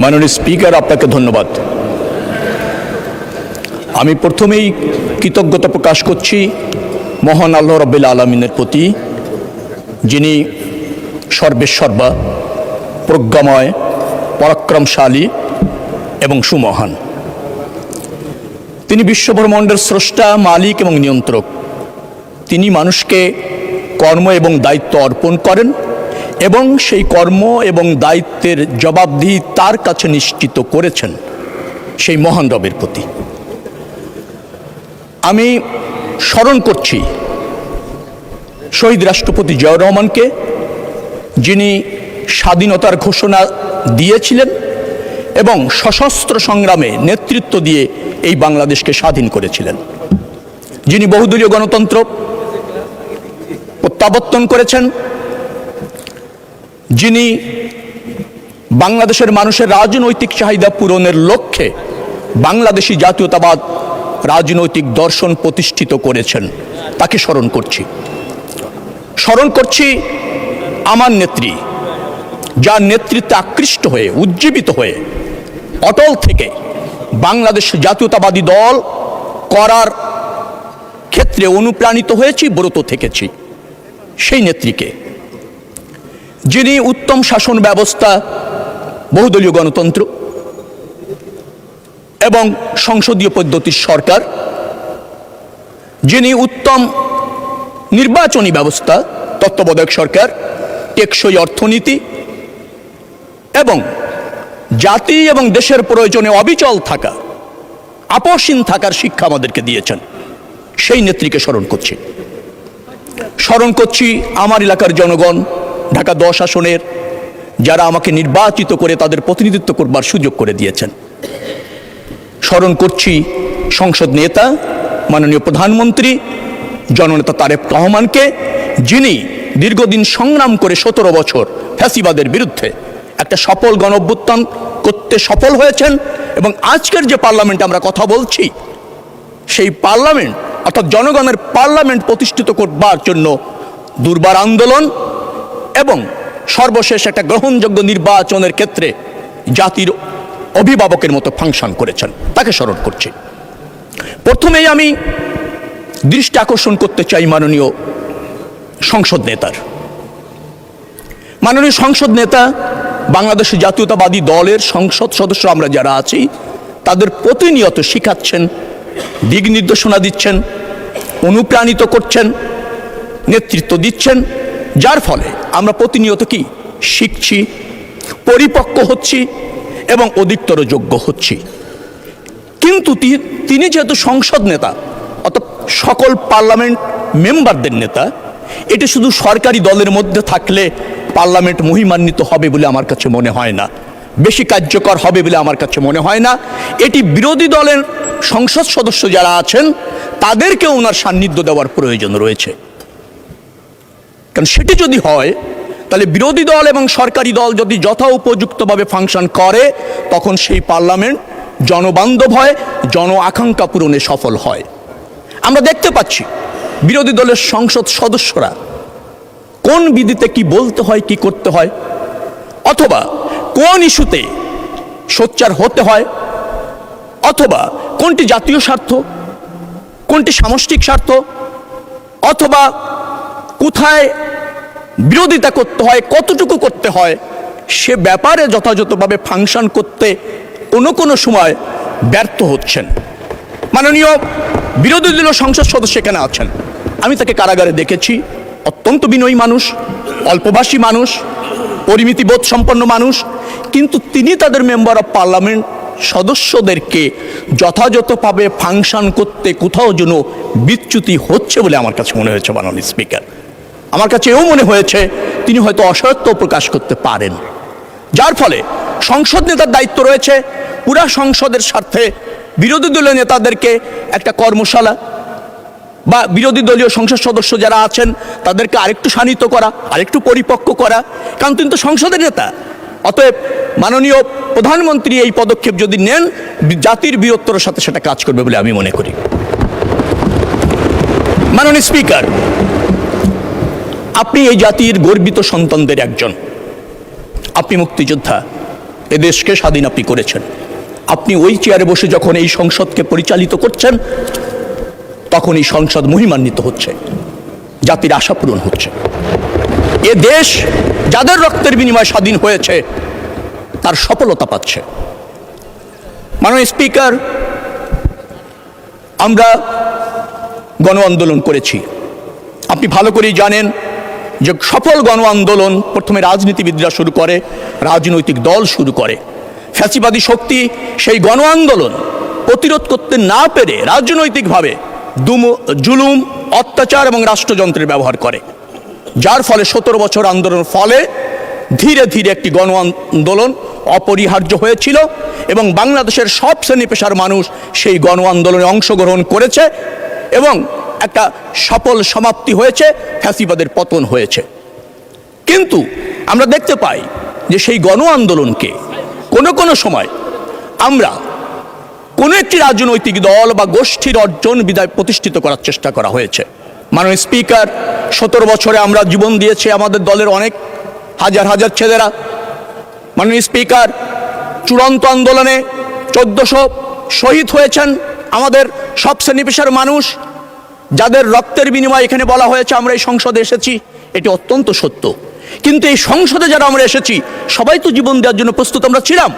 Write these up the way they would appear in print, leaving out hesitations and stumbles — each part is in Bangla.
মাননীয় স্পিকার, আপনাকে ধন্যবাদ। আমি প্রথমেই কৃতজ্ঞতা প্রকাশ করছি মহান আল্লাহ রাব্বুল আলামিনের প্রতি, যিনি সর্বেসর্বা, প্রজ্ঞাময়, পরাক্রমশালী এবং সুমহান। তিনি বিশ্বব্রহ্মাণ্ডের স্রষ্টা, মালিক এবং নিয়ন্ত্রক। তিনি মানুষকে কর্ম এবং দায়িত্ব অর্পণ করেন এবং সেই কর্ম এবং দায়িত্বের জবাবদিহি তার কাছে নিশ্চিত করেছেন সেই মহান রবের প্রতি। আমি স্মরণ করছি শহীদ রাষ্ট্রপতি জিয়াউর রহমানকে, যিনি স্বাধীনতার ঘোষণা দিয়েছিলেন এবং সশস্ত্র সংগ্রামে নেতৃত্ব দিয়ে এই বাংলাদেশকে স্বাধীন করেছিলেন, যিনি বহুদলীয় গণতন্ত্র প্রত্যাবর্তন করেছেন, যিনি বাংলাদেশের মানুষের রাজনৈতিক চাহিদা পূরণের লক্ষ্যে বাংলাদেশি জাতীয়তাবাদ রাজনৈতিক দর্শন প্রতিষ্ঠিত করেছেন, তাকে স্মরণ করছি। স্মরণ করছি আমার নেত্রী, যার নেতৃত্বে আকৃষ্ট হয়ে, উজ্জীবিত হয়ে, অটল থেকে বাংলাদেশ জাতীয়তাবাদী দল করার ক্ষেত্রে অনুপ্রাণিত হয়েছি, ব্রত থেকেছি সেই নেত্রীকে, যিনি উত্তম শাসন ব্যবস্থা, বহুদলীয় গণতন্ত্র এবং সংসদীয় পদ্ধতির সরকার, যিনি উত্তম নির্বাচনী ব্যবস্থা, তত্ত্বাবধায়ক সরকার, টেকসই অর্থনীতি এবং জাতি এবং দেশের প্রয়োজনে অবিচল থাকা, আপোষহীন থাকার শিক্ষা আমাদেরকে দিয়েছেন, সেই নেত্রীকে স্মরণ করছি। স্মরণ করছি আমার এলাকার জনগণ, ঢাকা 10 আসনের যারা আমাকে নির্বাচিত করে তাদের প্রতিনিধিত্ব করবার সুযোগ করে দিয়েছেন। স্মরণ করছি সংসদ নেতা, মাননীয় প্রধানমন্ত্রী জননেতা তারেক রহমানকে, যিনি দীর্ঘদিন সংগ্রাম করে 17 বছর ফ্যাসিবাদের বিরুদ্ধে একটা সফল গণঅভ্যুত্থান করতে সফল হয়েছেন এবং আজকের যে পার্লামেন্টে আমরা কথা বলছি, সেই পার্লামেন্ট অর্থাৎ জনগণের পার্লামেন্ট প্রতিষ্ঠিত করবার জন্য দুর্বার আন্দোলন এবং সর্বশেষ একটা গ্রহণযোগ্য নির্বাচনের ক্ষেত্রে জাতির অভিভাবকের মতো ফাংশন করেছেন, তাকে স্মরণ করছি। প্রথমেই আমি দৃষ্টি আকর্ষণ করতে চাই মাননীয় সংসদ নেতার। মাননীয় সংসদ নেতা বাংলাদেশ জাতীয়তাবাদী দলের সংসদ সদস্য আমরা যারা আছি, তাদের প্রতিনিয়ত শিখাচ্ছেন, দিক নির্দেশনা দিচ্ছেন, অনুপ্রাণিত করছেন, নেতৃত্ব দিচ্ছেন, যার ফলে আমরা প্রতিনিয়ত কি শিখছি, পরিপক্ক হচ্ছি এবং অধিকতর যোগ্য হচ্ছি। কিন্তু তিনি যেহেতু সংসদ নেতা, অর্থাৎ সকল পার্লামেন্ট মেম্বারদের নেতা, এটা শুধু সরকারি দলের মধ্যে থাকলে পার্লামেন্ট মহিমান্বিত হবে বলে আমার কাছে মনে হয় না, বেশি কার্যকর হবে বলে আমার কাছে মনে হয় না। এটি বিরোধী দলের সংসদ সদস্য যারা আছেন তাদেরকেও ওনার সান্নিধ্য দেওয়ার প্রয়োজন রয়েছে। কারণ সেটি যদি হয়, তাহলে বিরোধী দল এবং সরকারি দল যদি যথোপযুক্তভাবে ফাংশন করে, তখন সেই পার্লামেন্ট জনবান্ধব হয়, জন আকাঙ্ক্ষা পূরণে সফল হয়। আমরা দেখতে পাচ্ছি বিরোধী দলের সংসদ সদস্যরা কোন বিধিতে কি বলতে হয়, কি করতে হয়, অথবা কোন ইস্যুতে সোচ্চার হতে হয়, অথবা কোনটি জাতীয় স্বার্থ, কোনটি সামষ্টিক স্বার্থ, অথবা কোথায় বিরোধিতা করতে হয়, কতটুকু করতে হয়, সে ব্যাপারে যথাযথভাবে ফাংশন করতে কোনো সময় ব্যর্থ হচ্ছেন। মাননীয় বিরোধী দলীয় সংসদ সদস্য এখানে আছেন, আমি তাকে কারাগারে দেখেছি। অত্যন্ত বিনয়ী মানুষ, অল্পভাষী মানুষ, পরিমিতিবোধ সম্পন্ন মানুষ, কিন্তু তিনি তাদের মেম্বার অফ পার্লামেন্ট সদস্যদেরকে যথাযথভাবে ফাংশন করতে কোথাও যেন বিচ্যুতি হচ্ছে বলে আমার কাছে মনে হয়েছে। মাননীয় স্পিকার, আমার কাছে এও মনে হয়েছে তিনি হয়তো অসত্য প্রকাশ করতে পারেন, যার ফলে সংসদ নেতার দায়িত্ব রয়েছে পুরা সংসদের স্বার্থে বিরোধী দলীয় নেতাদেরকে একটা কর্মশালা বা বিরোধী দলীয় সংসদ সদস্য যারা আছেন তাদেরকে আরেকটু শানিত করা, আরেকটু পরিপক্ক করা, কারণ তিনি তো সংসদের নেতা। অতএব মাননীয় প্রধানমন্ত্রী এই পদক্ষেপ যদি নেন, জাতির বৃহত্তর সাথে সেটা কাজ করবে বলে আমি মনে করি। মাননীয় স্পিকার, আপনি এই জাতির গর্বিত সন্তানদের একজন। আপনি মুক্তিযোদ্ধা, এ দেশকে স্বাধীন আপনি করেছেন। আপনি ওই চেয়ারে বসে যখন এই সংসদকে পরিচালিত করছেন, তখন এই সংসদ মহিমান্বিত হচ্ছে, জাতির আশা পূরণ হচ্ছে। এ দেশ যাদের রক্তের বিনিময়ে স্বাধীন হয়েছে তার সফলতা পাচ্ছে। মাননীয় স্পিকার, আমরা গণ আন্দোলন করেছি। আপনি ভালো করেই জানেন যে সফল গণ আন্দোলন প্রথমে রাজনীতিবিদরা শুরু করে, রাজনৈতিক দল শুরু করে। ফ্যাসিবাদী শক্তি সেই গণ আন্দোলন প্রতিরোধ করতে না পেরে রাজনৈতিকভাবে জুলুম, অত্যাচার এবং রাষ্ট্রযন্ত্রের ব্যবহার করে, যার ফলে 17 বছর আন্দোলনের ফলে ধীরে ধীরে একটি গণ আন্দোলন অপরিহার্য হয়েছিল এবং বাংলাদেশের সব শ্রেণী পেশার মানুষ সেই গণ আন্দোলনে অংশগ্রহণ করেছে এবং একটা সফল সমাপ্তি হয়েছে, ফ্যাসিবাদের পতন হয়েছে। কিন্তু আমরা দেখতে পাই যে সেই গণ আন্দোলনকে কোনো সময় আমরা কোনো একটি রাজনৈতিক দল বা গোষ্ঠীর অর্জন বিদায় প্রতিষ্ঠিত করার চেষ্টা করা হয়েছে। মাননীয় স্পিকার, 17 বছরে আমরা জীবন দিয়েছি আমাদের দলের অনেক হাজার হাজার ছেলেরা। মাননীয় স্পিকার, চূড়ান্ত আন্দোলনে 1400 শহীদ হয়েছেন আমাদের সব শ্রেণী পেশার মানুষ, যাদের রক্তের বিনিময়ে এখানে বলা হয়েছে আমরা এই সংসদে এসেছি। এটি অত্যন্ত সত্য। কিন্তু এই সংসদে যারা আমরা এসেছি সবাই তো জীবন দেওয়ার জন্য প্রস্তুত আমরা ছিলাম।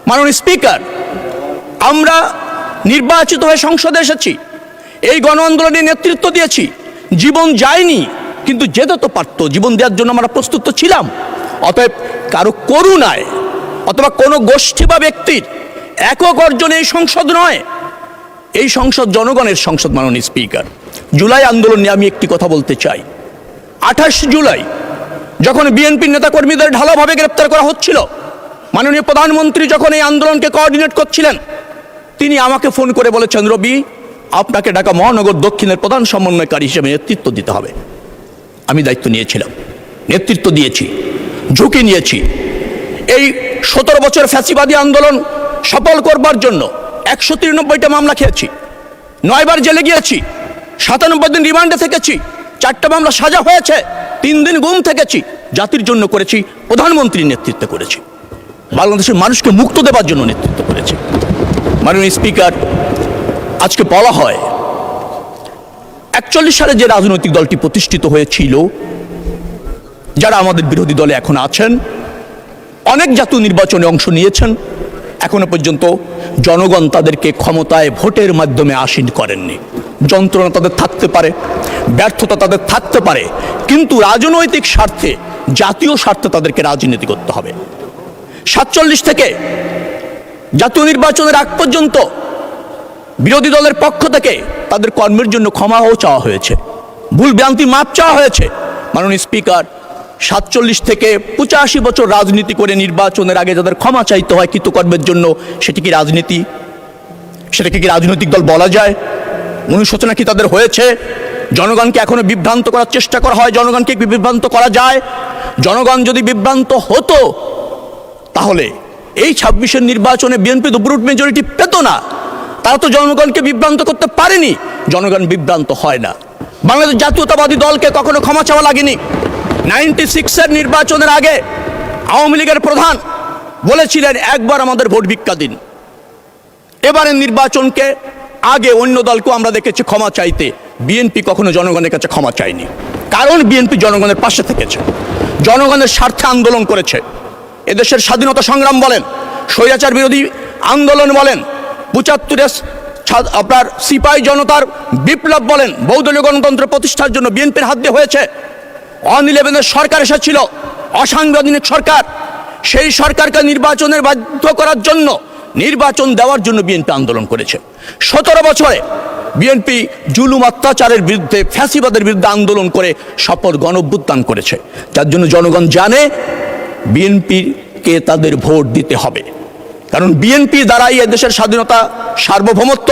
মাননীয় স্পিকার, আমরা নির্বাচিত হয়ে সংসদে এসেছি, এই গণ আন্দোলনে নেতৃত্ব দিয়েছি। জীবন যায়নি, কিন্তু যেতে তো পারতো, জীবন দেওয়ার জন্য আমরা প্রস্তুত ছিলাম। অতএব কারো করুণায় অথবা কোনো গোষ্ঠী বা ব্যক্তির একক অর্জনে এই সংসদ নয়, এই সংসদ জনগণের সংসদ। মাননীয় স্পিকার, জুলাই আন্দোলন নিয়ে আমি একটি কথা বলতে চাই। 28 জুলাই যখন বিএনপির নেতাকর্মীদের ঢালাওভাবে গ্রেপ্তার করা হচ্ছিল, মাননীয় প্রধানমন্ত্রী যখন এই আন্দোলনকে কোঅর্ডিনেট করছিলেন, তিনি আমাকে ফোন করে বলেছেন, রবি, আপনাকে ঢাকা মহানগর দক্ষিণের প্রধান সমন্বয়কারী হিসেবে নেতৃত্ব দিতে হবে। আমি দায়িত্ব নিয়েছিলাম, নেতৃত্ব দিয়েছি, ঝুঁকি নিয়েছি। এই 17 বছর ফ্যাসিবাদী আন্দোলন সফল করবার জন্য 193টা মামলা খেয়েছি, 9 বার জেলে গিয়েছি, 97 দিন রিমান্ডে থেকেছি, 4টা মামলা সাজা হয়েছে, 3 দিন গুম থেকেছি। জাতির জন্য করেছি, প্রধানমন্ত্রীর নেতৃত্বে করেছি, বাংলাদেশের মানুষকে মুক্ত দেবার জন্য নেতৃত্ব করেছি। মাননীয় স্পিকার, আজকে বলা হয় 41 সালে যে রাজনৈতিক দলটি প্রতিষ্ঠিত হয়েছিল, যারা আমাদের বিরোধী দলে এখন আছেন, অনেক জাতীয় নির্বাচনে অংশ নিয়েছেন, এখনো পর্যন্ত জনগণ তাদেরকে ক্ষমতায় ভোটের মাধ্যমে আসীন করেননি। যন্ত্রণা তাদের থাকতে পারে, ব্যর্থতা তাদের থাকতে পারে, কিন্তু রাজনৈতিক স্বার্থে, জাতীয় স্বার্থে তাদেরকে রাজনীতি করতে হবে। 47 থেকে জাতীয় নির্বাচনের আগ পর্যন্ত বিরোধী দলের পক্ষ থেকে তাদের কর্মের জন্য ক্ষমাও চাওয়া হয়েছে, ভুল ভ্রান্তি মাপ চাওয়া হয়েছে। মাননীয় স্পিকার, 47 থেকে 85 বছর রাজনীতি করে নির্বাচনের আগে যাদের ক্ষমা চাইতে হয় কৃতকর্মের জন্য, সেটি কি রাজনীতি? সেটাকে কি রাজনৈতিক দল বলা যায়? অনুশোচনা কি তাদের হয়েছে? জনগণকে এখনো বিভ্রান্ত করার চেষ্টা করা হয়, জনগণকে কি বিভ্রান্ত করা যায়? জনগণ যদি বিভ্রান্ত হতো তাহলে এই 26-এর নির্বাচনে বিএনপি তো ব্রুট মেজরিটি পেত না। তারা তো জনগণকে বিভ্রান্ত করতে পারেনি, জনগণ বিভ্রান্ত হয় না। বাংলাদেশ জাতীয়তাবাদী দলকে কখনো ক্ষমা চাওয়া লাগেনি। 96-এর নির্বাচনের আগে আওয়ামী লীগের প্রধান বলেছিলেন, একবার আমাদের ভোট ভিক্ষা দিন। এবারের নির্বাচনকে আগে অন্য দলকেও আমরা দেখেছি ক্ষমা চাইতে, বিএনপি কখনো জনগণের কাছে ক্ষমা চায়নি। কারণ বিএনপি জনগণের পাশে থেকেছে, জনগণের স্বার্থে আন্দোলন করেছে। এদেশের স্বাধীনতা সংগ্রাম বলেন, স্বৈরাচার বিরোধী আন্দোলন বলেন, 75-এর আপনার সিপাহী জনতার বিপ্লব বলেন, বহুদলীয় গণতন্ত্র প্রতিষ্ঠার জন্য বিএনপির হাত দিয়ে হয়েছে। 11-এর সরকার এসেছিল, অসাংবিধানিক সরকার, সেই সরকারকে নির্বাচনের বাধ্য করার জন্য, নির্বাচন দেওয়ার জন্য বিএনপি আন্দোলন করেছে। 17 বছরে বিএনপি জুলুম অত্যাচারের বিরুদ্ধে, ফ্যাসিবাদের বিরুদ্ধে আন্দোলন করে সফল গণ অভ্যুত্থান করেছে, যার জন্য জনগণ জানে বিএনপিকে তাদের ভোট দিতে হবে। কারণ বিএনপি দ্বারাই এদেশের স্বাধীনতা, সার্বভৌমত্ব,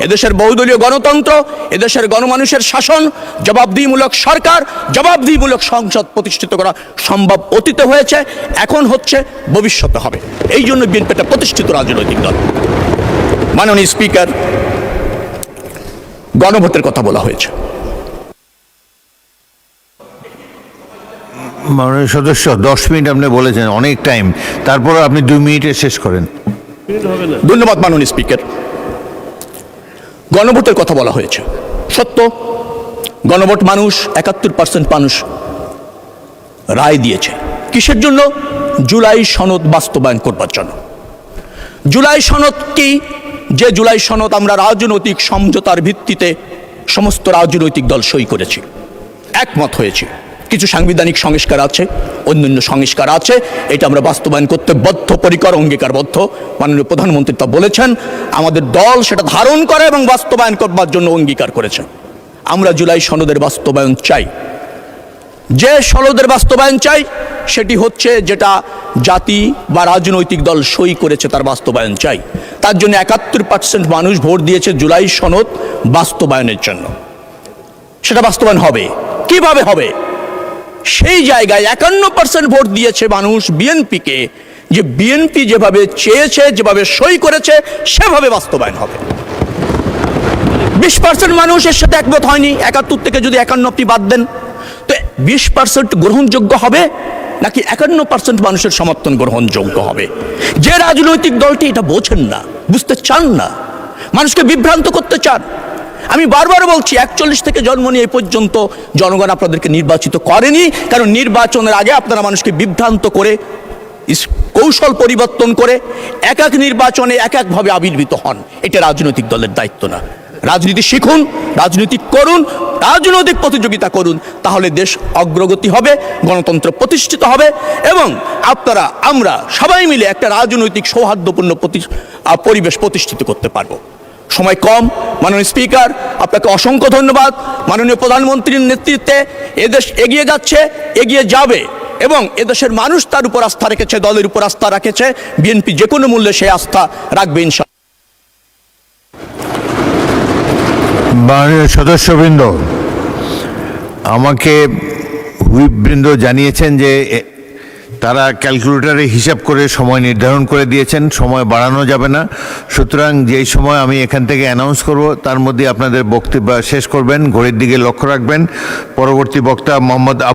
এদেশের বহুদলীয় গণতন্ত্র, এদেশের গণমানুষের শাসন, জবাবদিহিমূলক সরকার, জবাবদিহিমূলক সংসদ প্রতিষ্ঠিত করা সম্ভব। অতীতে হয়েছে, এখন হচ্ছে, ভবিষ্যতে হবে। এই জন্য বিএনপি একটা প্রতিষ্ঠিত রাজনৈতিক দল। মাননীয় স্পিকার, গণভোটের কথা বলা হয়েছে। মাননীয় সদস্য 10 মিনিট আপনি বলেছেন, অনেক টাইম, তারপরে আপনি 2 মিনিটে শেষ করেন। ধন্যবাদ মাননীয় স্পিকার। গণভোটের কথা বলা হয়েছে, সত্য গণভোট মানুষ 71% মানুষ রায় দিয়েছে। কিসের জন্য? জুলাই সনদ বাস্তবায়ন করবার জন্য। জুলাই সনদ কি? যে জুলাই সনদ আমরা রাজনৈতিক সমঝোতার ভিত্তিতে সমস্ত রাজনৈতিক দল সই করেছি, একমত হয়েছি। কিছু সাংবিধানিক সংস্কার আছে, অন্যান্য সংস্কার আছে, এটা আমরা বাস্তবায়ন করতে বদ্ধপরিকর, অঙ্গীকারবদ্ধ। মাননীয় প্রধানমন্ত্রী তা বলেছেন, আমাদের দল সেটা ধারণ করে এবং বাস্তবায়ন করবার জন্য অঙ্গীকার করেছে। আমরা জুলাই সনদের বাস্তবায়ন চাই। যে সনদের বাস্তবায়ন চাই সেটি হচ্ছে যেটা জাতি বা রাজনৈতিক দল সই করেছে, তার বাস্তবায়ন চাই। তার জন্য 71% মানুষ ভোট দিয়েছে জুলাই সনদ বাস্তবায়নের জন্য। সেটা বাস্তবায়ন হবে। কিভাবে হবে? সেই জায়গায় 51% ভোট দিয়েছে মানুষ বিএনপিকে, যে বিএনপি যেভাবে চেয়েছে, যেভাবে সই করেছে, সেভাবে বাস্তবায়ন হবে। 20% মানুষ এর সাথে একমত হয়নি। 71 থেকে যদি 51 আপনি বাদ দেন, তো 20% গ্রহণযোগ্য হবে নাকি 51% মানুষের সমর্থন গ্রহণযোগ্য হবে? যে রাজনৈতিক দলটি এটা বোঝেন না, বুঝতে চান না, মানুষকে বিভ্রান্ত করতে চান। আমি বারবার বলছি, 41 থেকে জন্ম নিয়ে এই পর্যন্ত জনগণ আপনাদেরকে নির্বাচিত করেনি, কারণ নির্বাচনের আগে আপনারা মানুষকে বিভ্রান্ত করে, কৌশল পরিবর্তন করে এক এক নির্বাচনে এক একভাবে আবির্ভূত হন। এটা রাজনৈতিক দলের দায়িত্ব না। রাজনীতি শিখুন, রাজনীতি করুন, রাজনৈতিক প্রতিযোগিতা করুন, তাহলে দেশ অগ্রগতি হবে, গণতন্ত্র প্রতিষ্ঠিত হবে এবং আপনারা আমরা সবাই মিলে একটা রাজনৈতিক সৌহার্দ্যপূর্ণ পরিবেশ প্রতিষ্ঠিত করতে পারবো। সময় কম। মাননীয় স্পিকার, আপনাকে অসংখ্য ধন্যবাদ। মাননীয় প্রধানমন্ত্রীর নেতৃত্বে এদেশ এগিয়ে যাচ্ছে, এগিয়ে যাবে এবং এদেশের মানুষ তার উপর আস্থা রেখেছে, দলের উপর আস্থা রেখেছে। বিএনপি যে কোনো মূল্যে সেই আস্থা রাখবে ইনশাআল্লাহ। মাননীয় সদস্যবৃন্দ, আমাকে হুইপবৃন্দ জানিয়েছেন যে তারা ক্যালকুলেটরে হিসাব করে সময় নির্ধারণ করে দিয়েছেন, সময় বাড়ানো যাবে না। সুতরাং যেই সময় আমি এখান থেকে অ্যানাউন্স করব তার মধ্যে আপনাদের বক্তব্য শেষ করবেন, ঘড়ির দিকে লক্ষ্য রাখবেন। পরবর্তী বক্তা মোহাম্মদ